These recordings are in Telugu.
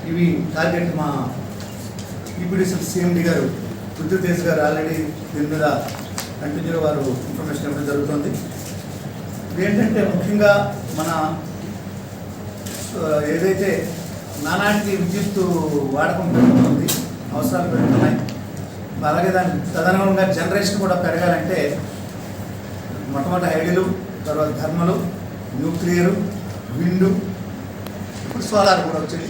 ఇవి టార్గెట్ మా ఈపీడీసీఎల్ సిఎండి గారు పృథ్వీతేజ్ గారు ఆల్రెడీ దీని మీద కంటిన్యూగా వారు ఇన్ఫర్మేషన్ ఇవ్వడం జరుగుతుంది. ఇదేంటంటే ముఖ్యంగా మన ఏదైతే నానాటికి విద్యుత్ వాడకం పెరుగుతుంది, అవసరాలు పెరుగుతున్నాయి, అలాగే దాని తదనుగుణంగా జనరేషన్ కూడా పెరగాలంటే మొట్టమొదటి హైడీలు, తర్వాత థర్మలు, న్యూక్లియరు, విండు, ఇప్పుడు సోలార్ కూడా వచ్చింది.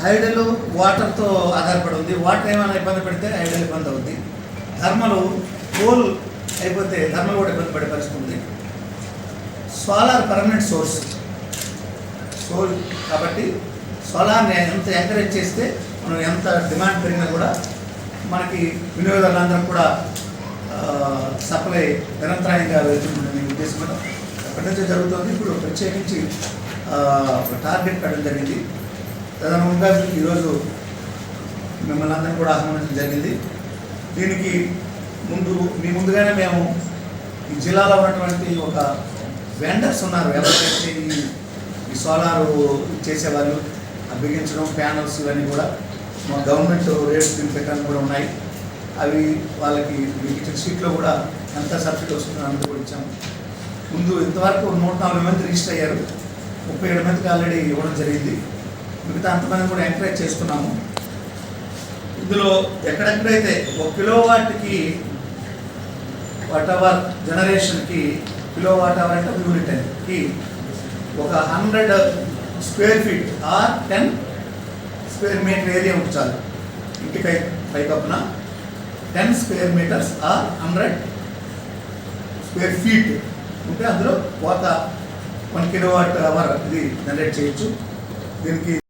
హైడల్ వాటర్తో ఆధారపడి ఉంది. వాటర్ ఏమైనా ఇబ్బంది పెడితే హైడల్ ఇబ్బంది అవుతుంది. థర్మలు కోల్ అయిపోతే థర్మల్ కూడా ఇబ్బంది పడే పరిస్థితి ఉంది. సోలార్ పర్మనెంట్ సోర్స్ కాబట్టి సోలార్ని ఎంత ఎంకరేజ్ చేస్తే మనం ఎంత డిమాండ్ పెరిగినా కూడా మనకి వినియోగదారులందరూ కూడా సప్లై నిరంతరాయంగా వెళ్తుంటుందని ఉద్దేశం కూడా ఎప్పటి నుంచో జరుగుతుంది. ఇప్పుడు ప్రత్యేకించి టార్గెట్ పెట్టడం జరిగింది. తదనుగుణంగా ఈరోజు మిమ్మల్ని అందరినీ కూడా ఆహ్వానించడం జరిగింది. దీనికి ముందుగానే మేము ఈ జిల్లాలో ఉన్నటువంటి ఒక వెండర్స్ ఉన్నారు, ఎవరైతే ఈ సోలారు చేసేవాళ్ళు, బిగించడం, ప్యానల్స్ ఇవన్నీ కూడా మా గవర్నమెంట్ రేట్స్ దీని ప్రకారం కూడా ఉన్నాయి. అవి వాళ్ళకి ఇచ్చిన షీట్లో కూడా ఎంత సబ్సిడీ వస్తుందో అంత కూడా ఇచ్చాము. ముందు ఇంతవరకు 140 మంది రిజిస్టర్ అయ్యారు, 37 మందికి ఆల్రెడీ ఇవ్వడం జరిగింది. మిగతా అంతమంది కూడా ఎంకరేజ్ చేస్తున్నాము. ఇందులో ఎక్కడెక్కడైతే 1 కిలోవాట్కి వాట్ అవర్ జనరేషన్కి కిలోవాట్ అవర్ అంటే యూనిట్ కి ఒక 100 square feet or 10 square metre area ఉంచాలి. ఇంటి పైకప్పున 10 square metres or 100 square feet ఉంటే అందులో ఒక 1 కిలోవాట్ అవర్ ఇది జనరేట్ చేయొచ్చు. దీనికి